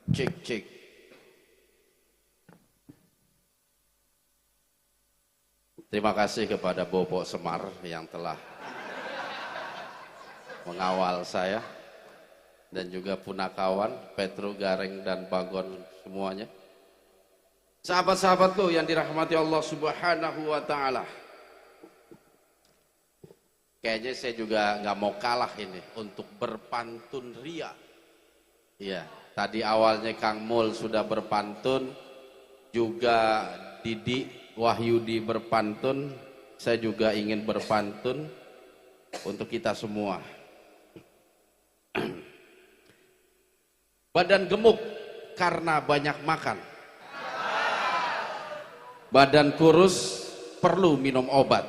Cek cek. Terima kasih kepada Bobo Semar yang telah mengawal saya dan juga punakawan Petro, Gareng dan Bagon semuanya. Sahabat-sahabatku yang dirahmati Allah Subhanahu wa taala. Kayaknya saya juga nggak mau kalah ini untuk berpantun ria. Iya, tadi awalnya Kang Mul sudah berpantun, juga Didi Wahyudi berpantun, saya juga ingin berpantun untuk kita semua. Badan gemuk karena banyak makan. Badan kurus perlu minum obat.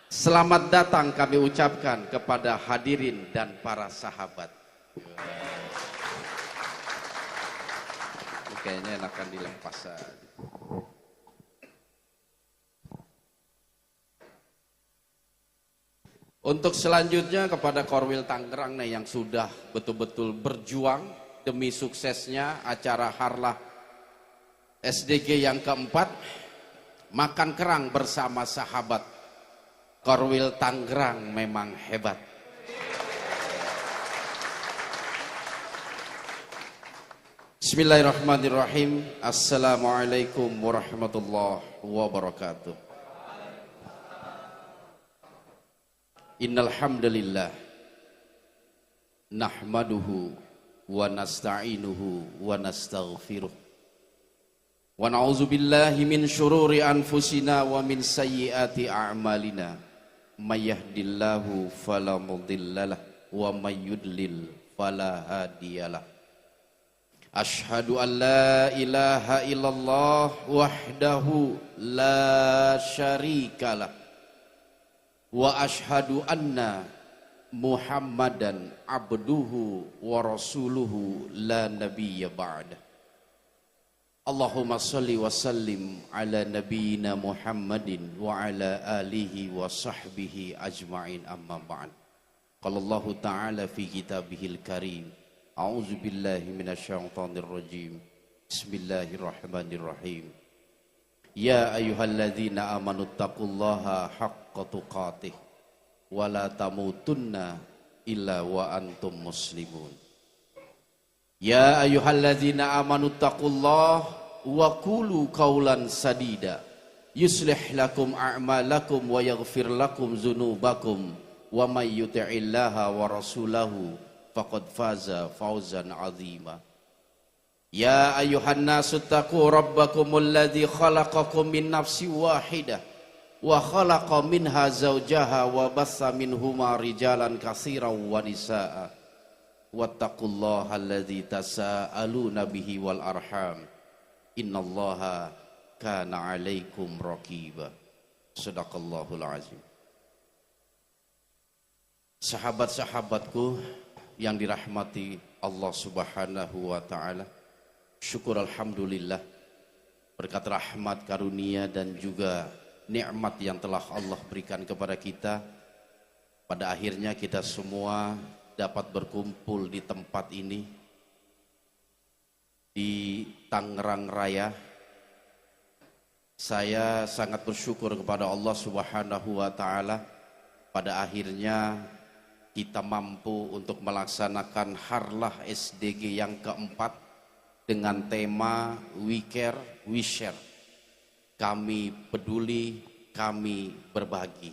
Selamat datang kami ucapkan kepada hadirin dan para sahabat. Kayaknya enakan dilepas saja. Untuk selanjutnya kepada Korwil Tangerang nih yang sudah betul-betul berjuang demi suksesnya acara Harlah SDG yang keempat, makan kerang bersama sahabat. Korwil Tangerang memang hebat. Bismillahirrahmanirrahim. Assalamualaikum warahmatullahi wabarakatuh. Innal hamdalillah nahmaduhu wa nasta'inuhu wa nastaghfiruh wa na'udzu billahi min syururi anfusina wa min sayyiati a'malina may yahdihillahu fala mudhillalah wa may yudlil fala hadiyalah. Asyhadu an la ilaha illallah wahdahu la syarikalah wa ashhadu anna Muhammadan abduhu wa rasuluhu la nabiyya ba'da. Allahumma salli wa sallim ala nabiyyina Muhammadin wa ala alihi wa sahbihi ajma'in amma ba'd. Qala Allah ta'ala fi kitabihil karim. A'udzu billahi minasyaitonir rajim. Bismillahirrahmanirrahim. Ya ayyuhalladzina amanu taqullaha haqqa tuqatih wa la tamutunna illa wa antum muslimun. Ya ayyuhalladzina amanu taqullaha wa qulu qawlan sadida yuslih lakum a'malakum wa yaghfir lakum dzunubakum wa may yuti'illaha wa rasulahu faqad faza fawzan 'azima. Ya ayuhan nasu taqu rabbakumul ladzi khalaqakum min nafsin wahidah wa khalaqa minha zawjaha wa bassa minhuma rijalan katsiran wa nisaa wattaqullaha alladzi tasaaluna bihi wal arham innallaha kana 'alaikum raqiba. Shadaqallahul azim. Sahabat-sahabatku yang dirahmati Allah Subhanahu wa taala, syukur alhamdulillah berkat rahmat karunia dan juga nikmat yang telah Allah berikan kepada kita, pada akhirnya kita semua dapat berkumpul di tempat ini di Tangerang Raya. Saya sangat bersyukur kepada Allah Subhanahu wa taala, pada akhirnya kita mampu untuk melaksanakan Harlah SDG yang keempat dengan tema We Care, We Share. Kami peduli, kami berbagi.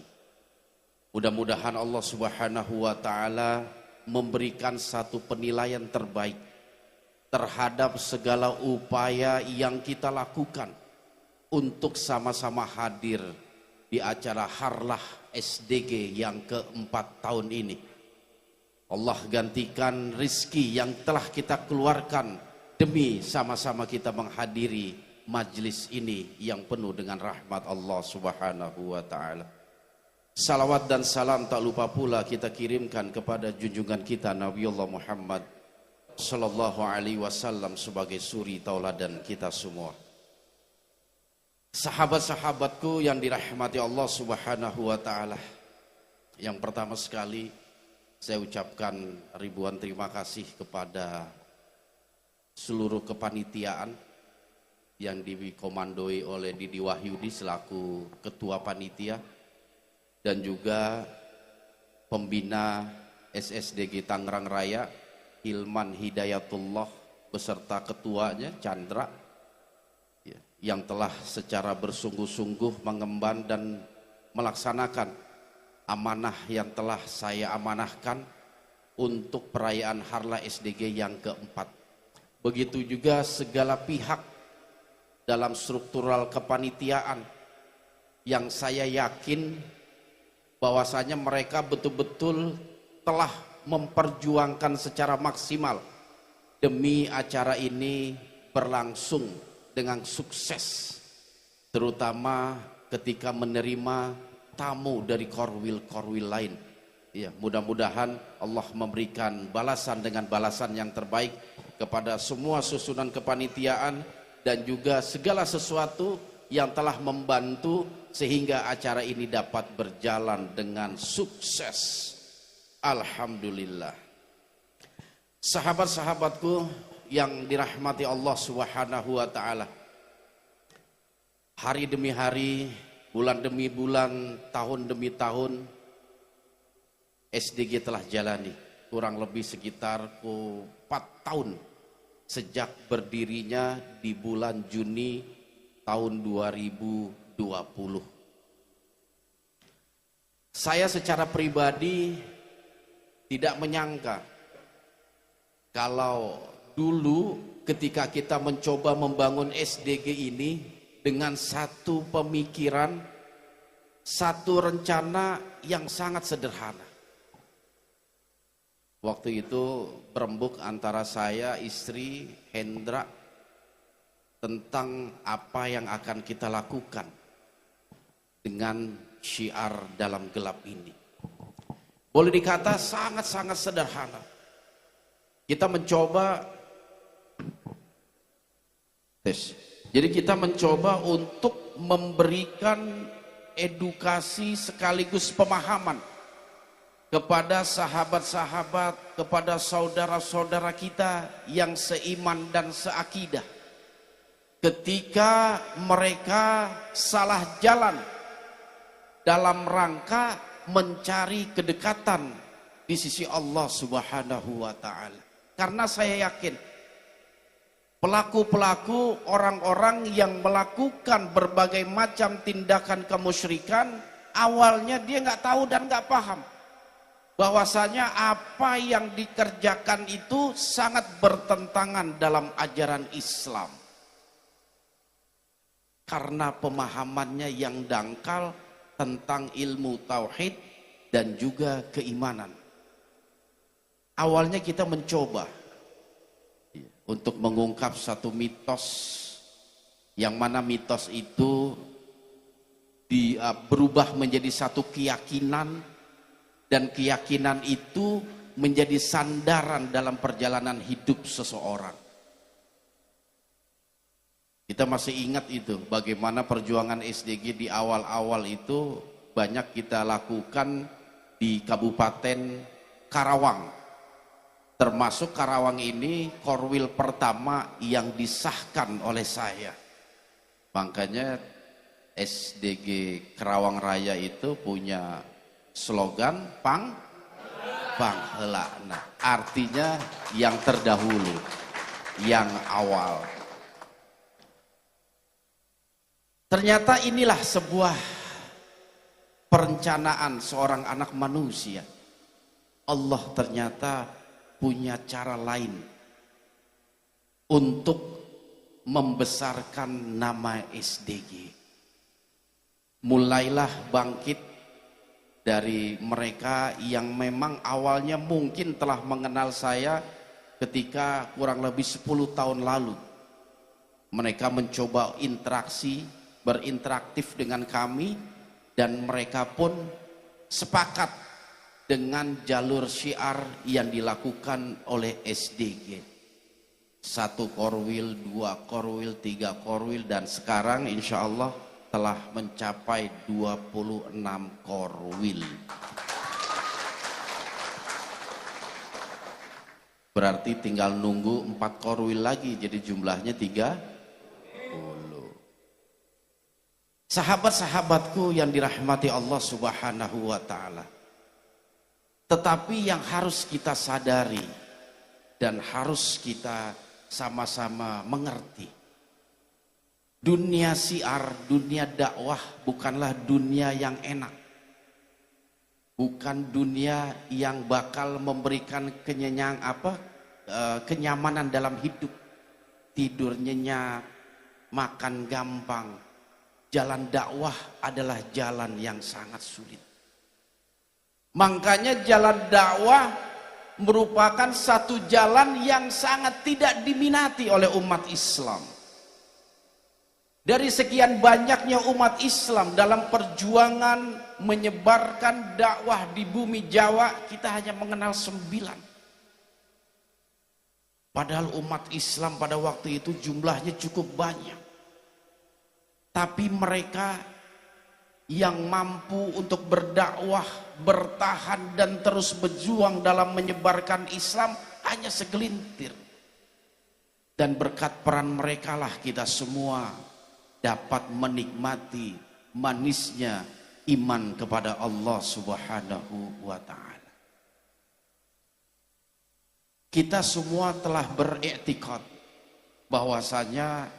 Mudah-mudahan Allah Subhanahu wa taala memberikan satu penilaian terbaik terhadap segala upaya yang kita lakukan untuk sama-sama hadir di acara Harlah SDG yang keempat tahun ini. Allah gantikan rizki yang telah kita keluarkan demi sama-sama kita menghadiri majlis ini yang penuh dengan rahmat Allah Subhanahu wa taala. Salawat dan salam tak lupa pula kita kirimkan kepada junjungan kita Nabiullah Muhammad sallallahu alaihi wasallam sebagai suri tauladan kita semua. Sahabat-sahabatku yang dirahmati Allah Subhanahu wa taala, yang pertama sekali saya ucapkan ribuan terima kasih kepada seluruh kepanitiaan yang dikomandoi oleh Didi Wahyudi selaku Ketua Panitia, dan juga pembina SSDG Tangerang Raya Hilman Hidayatullah beserta ketuanya Chandra, yang telah secara bersungguh-sungguh mengemban dan melaksanakan amanah yang telah saya amanahkan untuk perayaan Harlah SDG yang keempat. Begitu juga segala pihak dalam struktural kepanitiaan yang saya yakin bahwasanya mereka betul-betul telah memperjuangkan secara maksimal demi acara ini berlangsung dengan sukses, terutama ketika menerima tamu dari korwil-korwil lain. Ya, mudah-mudahan Allah memberikan balasan dengan balasan yang terbaik kepada semua susunan kepanitiaan dan juga segala sesuatu yang telah membantu sehingga acara ini dapat berjalan dengan sukses. Alhamdulillah. Sahabat-sahabatku yang dirahmati Allah Subhanahu wa taala. Hari demi hari, bulan demi bulan, tahun demi tahun, SDG telah jalani kurang lebih sekitar 4 tahun sejak berdirinya di bulan Juni tahun 2020. Saya secara pribadi tidak menyangka kalau dulu ketika kita mencoba membangun SDG ini dengan satu pemikiran, satu rencana yang sangat sederhana. Waktu itu berembuk antara saya, istri, Hendra tentang apa yang akan kita lakukan dengan syiar dalam gelap ini. Boleh dikata sangat-sangat sederhana. Kita mencoba Jadi kita mencoba untuk memberikan edukasi sekaligus pemahaman kepada sahabat-sahabat, kepada saudara-saudara kita yang seiman dan seakidah. Ketika mereka salah jalan dalam rangka mencari kedekatan di sisi Allah Subhanahu wa taala. Karena saya yakin pelaku-pelaku, orang-orang yang melakukan berbagai macam tindakan kemusyrikan, awalnya dia nggak tahu dan nggak paham bahwasanya apa yang dikerjakan itu sangat bertentangan dalam ajaran Islam. Karena pemahamannya yang dangkal tentang ilmu tauhid dan juga keimanan. Awalnya kita mencoba untuk mengungkap satu mitos, yang mana mitos itu berubah menjadi satu keyakinan, dan keyakinan itu menjadi sandaran dalam perjalanan hidup seseorang. Kita masih ingat itu, bagaimana perjuangan SDG di awal-awal itu banyak kita lakukan di Kabupaten Karawang. Termasuk Karawang ini korwil pertama yang disahkan oleh saya. Makanya SDG Karawang Raya itu punya slogan pang heula. Nah, artinya yang terdahulu, yang awal. Ternyata inilah sebuah perencanaan seorang anak manusia. Allah ternyata punya cara lain untuk membesarkan nama SDG. Mulailah bangkit dari mereka yang memang awalnya mungkin telah mengenal saya ketika kurang lebih 10 tahun lalu. Mereka mencoba berinteraktif dengan kami, dan mereka pun sepakat dengan jalur syiar yang dilakukan oleh SDG. 1 korwil, 2 korwil, 3 korwil, dan sekarang insya Allah telah mencapai 26 korwil. Berarti tinggal nunggu 4 korwil lagi, jadi jumlahnya 30. Sahabat-sahabatku yang dirahmati Allah Subhanahu wa ta'ala. Tetapi yang harus kita sadari dan harus kita sama-sama mengerti, dunia syiar, dunia dakwah bukanlah dunia yang enak. Bukan dunia yang bakal memberikan kenyamanan dalam hidup. Tidur nyenyak, makan gampang. Jalan dakwah adalah jalan yang sangat sulit. Makanya jalan dakwah merupakan satu jalan yang sangat tidak diminati oleh umat Islam. Dari sekian banyaknya umat Islam dalam perjuangan menyebarkan dakwah di bumi Jawa, kita hanya mengenal 9. Padahal umat Islam pada waktu itu jumlahnya cukup banyak. Tapi mereka yang mampu untuk berdakwah, bertahan dan terus berjuang dalam menyebarkan Islam hanya segelintir. Dan berkat peran mereka lah kita semua dapat menikmati manisnya iman kepada Allah Subhanahu wa ta'ala. Kita semua telah beriktikad bahwasanya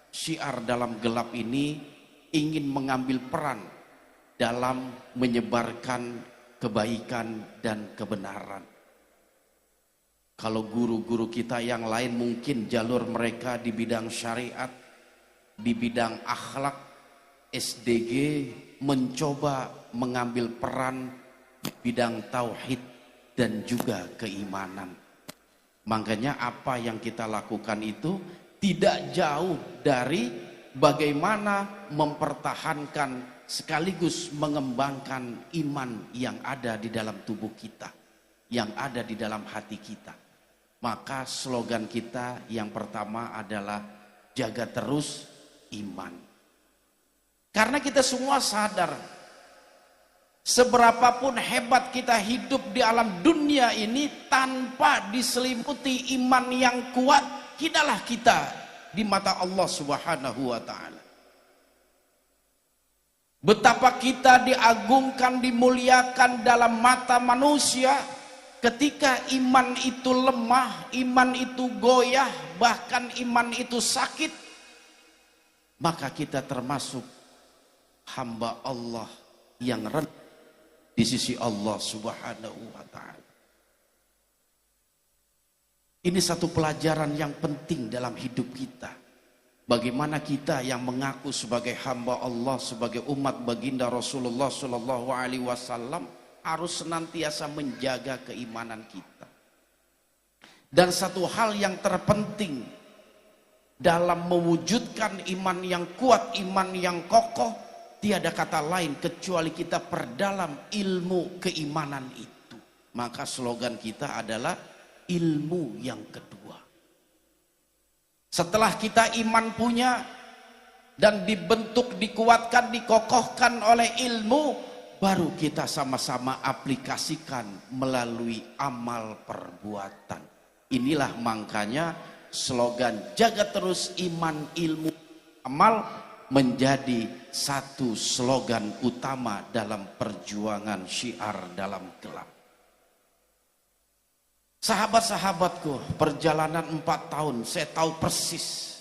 syiar dalam gelap ini ingin mengambil peran dalam menyebarkan kebaikan dan kebenaran. Kalau guru-guru kita yang lain mungkin jalur mereka di bidang syariat, di bidang akhlak, SDG mencoba mengambil peran di bidang tauhid dan juga keimanan. Makanya apa yang kita lakukan itu tidak jauh dari bagaimana mempertahankan sekaligus mengembangkan iman yang ada di dalam tubuh kita, yang ada di dalam hati kita. Maka slogan kita yang pertama adalah jaga terus iman. Karena kita semua sadar, seberapapun hebat kita hidup di alam dunia ini, tanpa diselimuti iman yang kuat, hinalah kita di mata Allah Subhanahu wa ta'ala. Betapa kita diagungkan, dimuliakan dalam mata manusia ketika iman itu lemah, iman itu goyah, bahkan iman itu sakit. Maka kita termasuk hamba Allah yang rendah di sisi Allah Subhanahu wa ta'ala. Ini satu pelajaran yang penting dalam hidup kita. Bagaimana kita yang mengaku sebagai hamba Allah, sebagai umat baginda Rasulullah Sallallahu Alaihi Wasallam harus senantiasa menjaga keimanan kita. Dan satu hal yang terpenting dalam mewujudkan iman yang kuat, iman yang kokoh, tiada kata lain kecuali kita perdalam ilmu keimanan itu. Maka slogan kita adalah ilmu yang kedua. Setelah kita iman punya dan dibentuk, dikuatkan, dikokohkan oleh ilmu, baru kita sama-sama aplikasikan melalui amal perbuatan. Inilah makanya slogan jaga terus iman, ilmu, amal menjadi satu slogan utama dalam perjuangan syiar dalam gelap. Sahabat-sahabatku, perjalanan 4 tahun saya tahu persis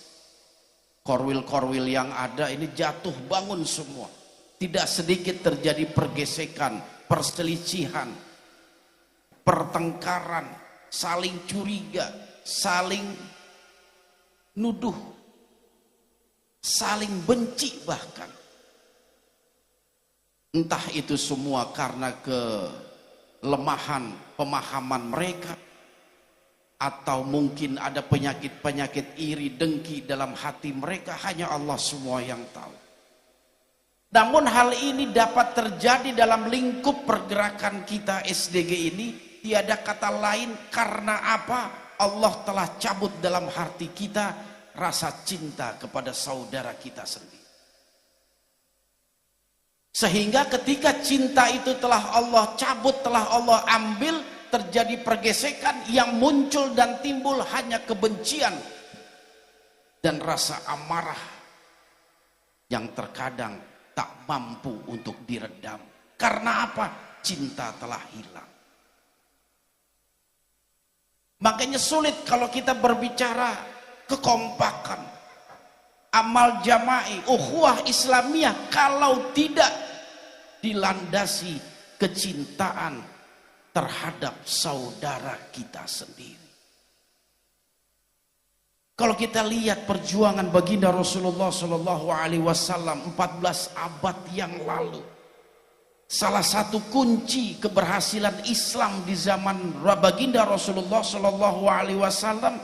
korwil-korwil yang ada ini jatuh bangun semua. Tidak sedikit terjadi pergesekan, perselisihan, pertengkaran, saling curiga, saling nuduh, saling benci bahkan. Entah itu semua karena kelemahan pemahaman mereka, atau mungkin ada penyakit-penyakit iri, dengki dalam hati mereka, hanya Allah semua yang tahu. Namun hal ini dapat terjadi dalam lingkup pergerakan kita SDG ini, tiada kata lain karena apa? Allah telah cabut dalam hati kita rasa cinta kepada saudara kita sendiri. Sehingga ketika cinta itu telah Allah cabut, telah Allah ambil, terjadi pergesekan, yang muncul dan timbul hanya kebencian dan rasa amarah yang terkadang tak mampu untuk diredam. Karena apa? Cinta telah hilang. Makanya sulit kalau kita berbicara kekompakan, amal jama'i, ukhuwah Islamiyah, kalau tidak dilandasi kecintaan terhadap saudara kita sendiri. Kalau kita lihat perjuangan baginda Rasulullah Shallallahu Alaihi Wasallam 14 abad yang lalu, salah satu kunci keberhasilan Islam di zaman baginda Rasulullah Shallallahu Alaihi Wasallam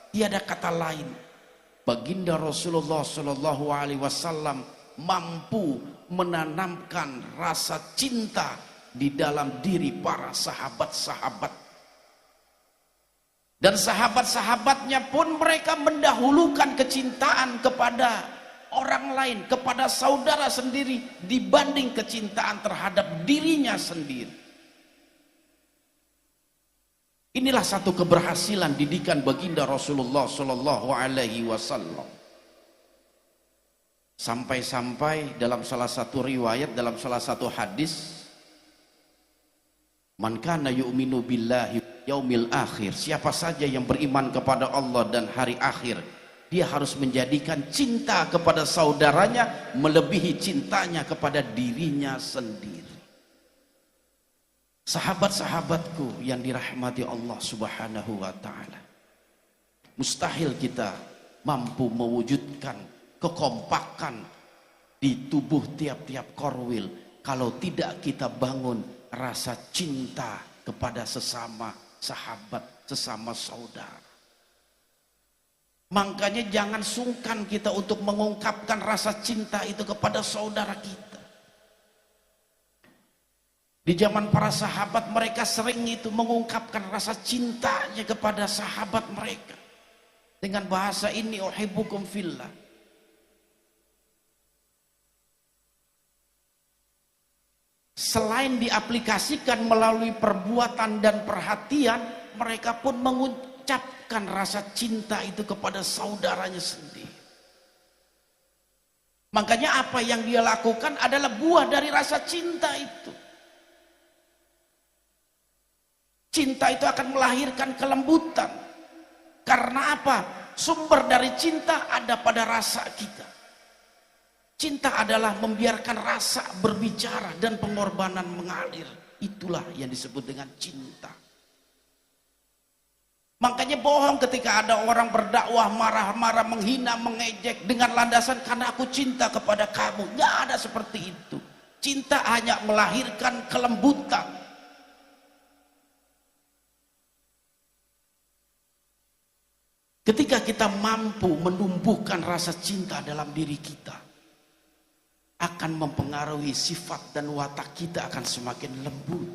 tiada kata lain, baginda Rasulullah Shallallahu Alaihi Wasallam mampu menanamkan rasa cinta di dalam diri para sahabat-sahabat. Dan sahabat-sahabatnya pun mereka mendahulukan kecintaan kepada orang lain, kepada saudara sendiri dibanding kecintaan terhadap dirinya sendiri. Inilah satu keberhasilan didikan baginda Rasulullah Shallallahu Alaihi Wasallam. Sampai-sampai dalam salah satu riwayat, dalam salah satu hadis, man kana yu'minu billahi yaumil akhir, siapa saja yang beriman kepada Allah dan hari akhir, dia harus menjadikan cinta kepada saudaranya melebihi cintanya kepada dirinya sendiri. Sahabat-sahabatku yang dirahmati Allah Subhanahu wa taala, mustahil kita mampu mewujudkan kekompakan di tubuh tiap-tiap korwil kalau tidak kita bangun rasa cinta kepada sesama sahabat, sesama saudara. Makanya jangan sungkan kita untuk mengungkapkan rasa cinta itu kepada saudara kita. Di zaman para sahabat, mereka sering itu mengungkapkan rasa cintanya kepada sahabat mereka dengan bahasa ini, uhibbukum fillah. Selain diaplikasikan melalui perbuatan dan perhatian, mereka pun mengucapkan rasa cinta itu kepada saudaranya sendiri. Makanya apa yang dia lakukan adalah buah dari rasa cinta itu. Cinta itu akan melahirkan kelembutan. Karena apa? Sumber dari cinta ada pada rasa kita. Cinta adalah membiarkan rasa berbicara dan pengorbanan mengalir. Itulah yang disebut dengan cinta. Makanya bohong ketika ada orang berdakwah marah-marah, menghina, mengejek dengan landasan karena aku cinta kepada kamu. Nggak ada seperti itu. Cinta hanya melahirkan kelembutan. Ketika kita mampu menumbuhkan rasa cinta dalam diri kita, akan mempengaruhi sifat dan watak kita akan semakin lembut.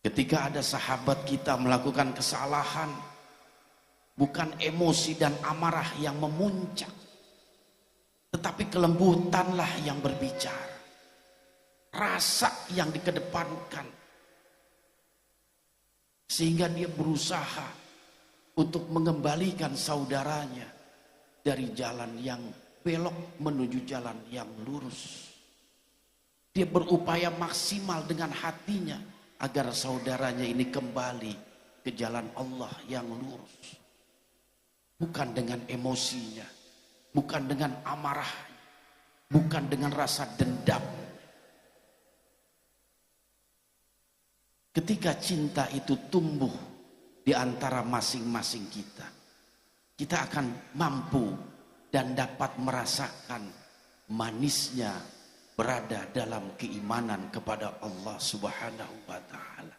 Ketika ada sahabat kita melakukan kesalahan, bukan emosi dan amarah yang memuncak, tetapi kelembutanlah yang berbicara, rasa yang dikedepankan, sehingga dia berusaha untuk mengembalikan saudaranya dari jalan yang belok menuju jalan yang lurus. Dia berupaya maksimal dengan hatinya agar saudaranya ini kembali ke jalan Allah yang lurus. Bukan dengan emosinya, bukan dengan amarahnya, bukan dengan rasa dendam. Ketika cinta itu tumbuh di antara masing-masing kita, kita akan mampu dan dapat merasakan manisnya berada dalam keimanan kepada Allah Subhanahu wa taala.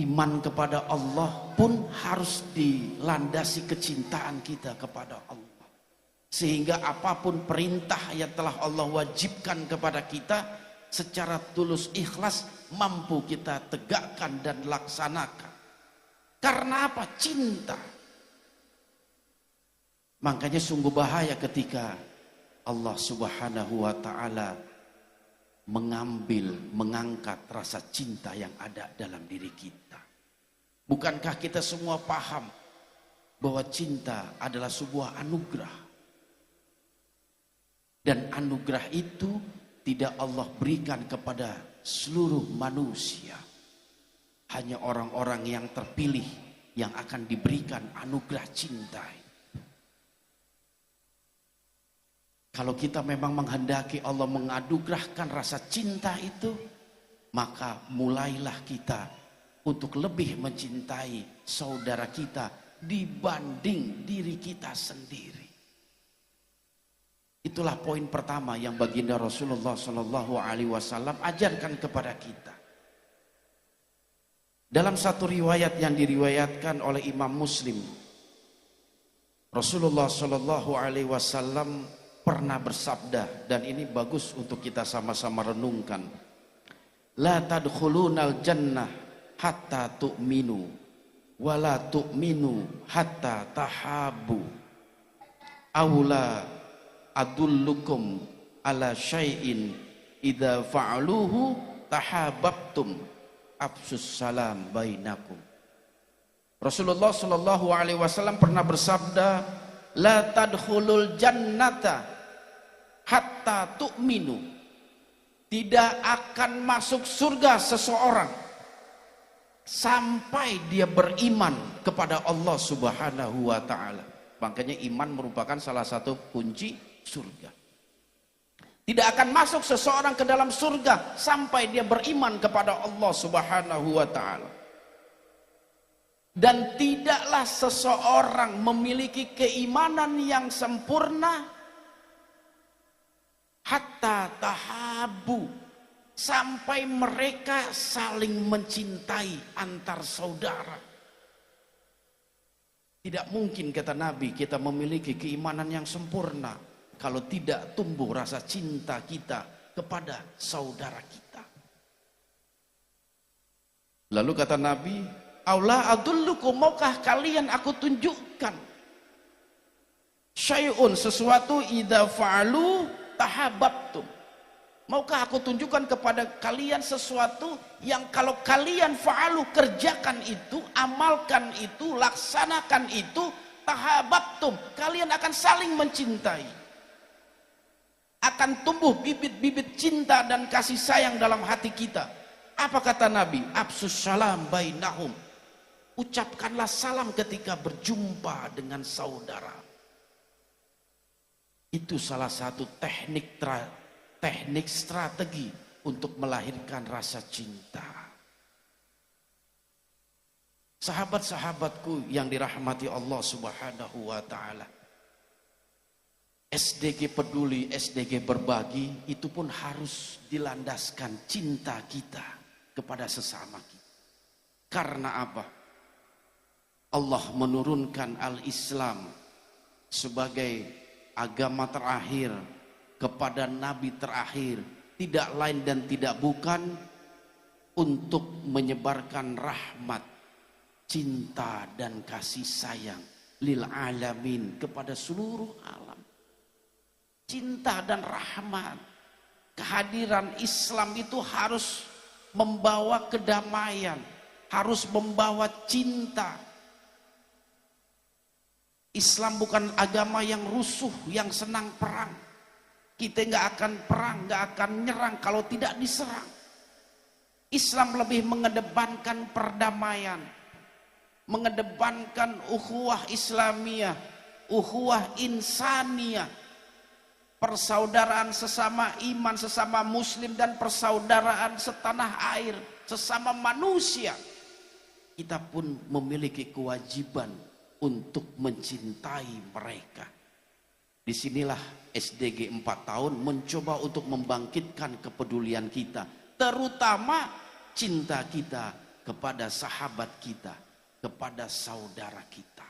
Iman kepada Allah pun harus dilandasi kecintaan kita kepada Allah. Sehingga apapun perintah yang telah Allah wajibkan kepada kita, secara tulus ikhlas mampu kita tegakkan dan laksanakan. Karena apa? Cinta. Makanya sungguh bahaya ketika Allah Subhanahu wa taala mengangkat rasa cinta yang ada dalam diri kita. Bukankah kita semua paham bahwa cinta adalah sebuah anugerah? Dan anugerah itu tidak Allah berikan kepada seluruh manusia. Hanya orang-orang yang terpilih yang akan diberikan anugerah cinta. Kalau kita memang menghendaki Allah menganugerahkan rasa cinta itu, maka mulailah kita untuk lebih mencintai saudara kita dibanding diri kita sendiri. Itulah poin pertama yang baginda Rasulullah SAW ajarkan kepada kita. Dalam satu riwayat yang diriwayatkan oleh Imam Muslim, Rasulullah SAW pernah bersabda, dan ini bagus untuk kita sama-sama renungkan. La tadkhulunal jannah hatta tu'minu, wa la tu'minu hatta tahabu. Aula adullukum ala syai'in idza fa'aluhu tahabbtum. Afsus salam bainakum. Rasulullah SAW pernah bersabda, la tadkhulul jannata hatta tu'minu. Tidak akan masuk surga seseorang sampai dia beriman kepada Allah Subhanahu wa taala. Makanya iman merupakan salah satu kunci surga. Tidak akan masuk seseorang ke dalam surga sampai dia beriman kepada Allah Subhanahu wa taala. Dan tidaklah seseorang memiliki keimanan yang sempurna hatta tahabu, sampai mereka saling mencintai antar saudara. Tidak mungkin, kata Nabi, kita memiliki keimanan yang sempurna kalau tidak tumbuh rasa cinta kita kepada saudara kita. Lalu kata Nabi, Aula adullukum, maukah kalian aku tunjukkan syai'un, sesuatu idza fa'alu tahabbtum. Maukah aku tunjukkan kepada kalian sesuatu yang kalau kalian fa'alu, kerjakan itu, amalkan itu, laksanakan itu, tahabbtum, kalian akan saling mencintai. Akan tumbuh bibit-bibit cinta dan kasih sayang dalam hati kita. Apa kata Nabi? Afsus salam bainahum. Ucapkanlah salam ketika berjumpa dengan saudara. Itu salah satu teknik strategi untuk melahirkan rasa cinta. Sahabat-sahabatku yang dirahmati Allah Subhanahu wa taala. SDG peduli, SDG berbagi, itu pun harus dilandaskan cinta kita kepada sesama kita. Karena apa? Allah menurunkan al-Islam sebagai agama terakhir kepada nabi terakhir, tidak lain dan tidak bukan untuk menyebarkan rahmat, cinta dan kasih sayang lil alamin, kepada seluruh alam. Cinta dan rahmat, kehadiran Islam itu harus membawa kedamaian, harus membawa cinta. Islam bukan agama yang rusuh, yang senang perang. Kita nggak akan perang, nggak akan nyerang kalau tidak diserang. Islam lebih mengedepankan perdamaian, mengedepankan ukhuwah Islamiyah, ukhuwah insaniyah, persaudaraan sesama iman, sesama muslim, dan persaudaraan setanah air, sesama manusia. Kita pun memiliki kewajiban untuk mencintai mereka. Disinilah SDG 4 tahun mencoba untuk membangkitkan kepedulian kita, terutama cinta kita kepada sahabat kita, kepada saudara kita.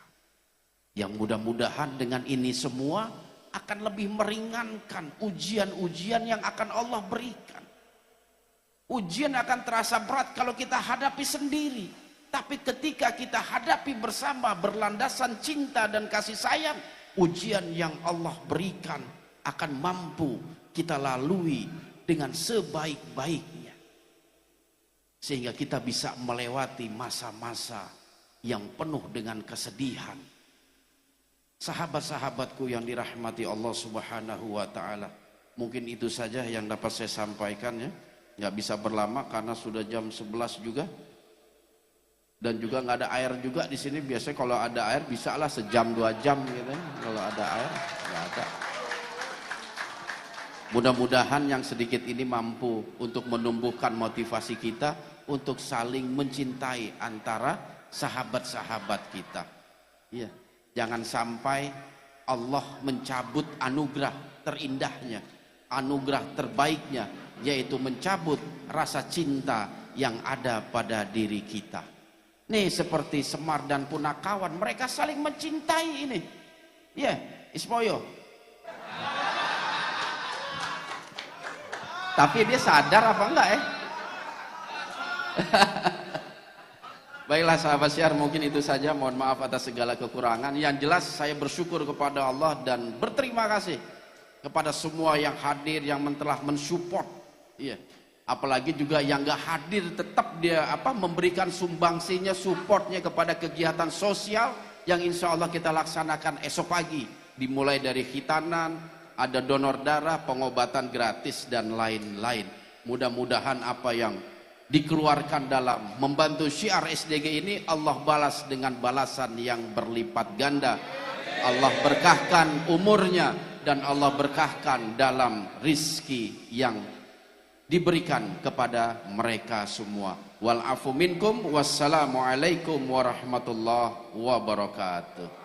Yang mudah-mudahan dengan ini semua akan lebih meringankan ujian-ujian yang akan Allah berikan. Ujian akan terasa berat kalau kita hadapi sendiri, tapi ketika kita hadapi bersama berlandasan cinta dan kasih sayang, ujian yang Allah berikan akan mampu kita lalui dengan sebaik-baiknya, sehingga kita bisa melewati masa-masa yang penuh dengan kesedihan. Sahabat-sahabatku yang dirahmati Allah Subhanahu wa taala, mungkin itu saja yang dapat saya sampaikan ya. Nggak bisa berlama karena sudah jam 11 juga. Dan juga nggak ada air juga di sini. Biasanya kalau ada air bisa lah sejam 2 jam gitu. Kalau ada air nggak ada. Mudah-mudahan yang sedikit ini mampu untuk menumbuhkan motivasi kita untuk saling mencintai antara sahabat-sahabat kita. Iya, jangan sampai Allah mencabut anugerah terindahnya, anugerah terbaiknya, yaitu mencabut rasa cinta yang ada pada diri kita. Nih seperti Semar dan Punakawan, mereka saling mencintai ini. Ya, Ismoyo. Tapi dia sadar apa enggak ya? Baiklah sahabat Syiar, mungkin itu saja. Mohon maaf atas segala kekurangan. Yang jelas saya bersyukur kepada Allah dan berterima kasih kepada semua yang hadir, yang telah mensupport. Iya. Apalagi juga yang enggak hadir tetap dia memberikan sumbangsinya, supportnya kepada kegiatan sosial yang insya Allah kita laksanakan esok pagi. Dimulai dari khitanan, ada donor darah, pengobatan gratis dan lain-lain. Mudah-mudahan apa yang dikeluarkan dalam membantu Syiar SDG ini Allah balas dengan balasan yang berlipat ganda. Allah berkahkan umurnya dan Allah berkahkan dalam rizki yang diberikan kepada mereka semua. Wal afu minkum, wassalamualaikum warahmatullahi wabarakatuh.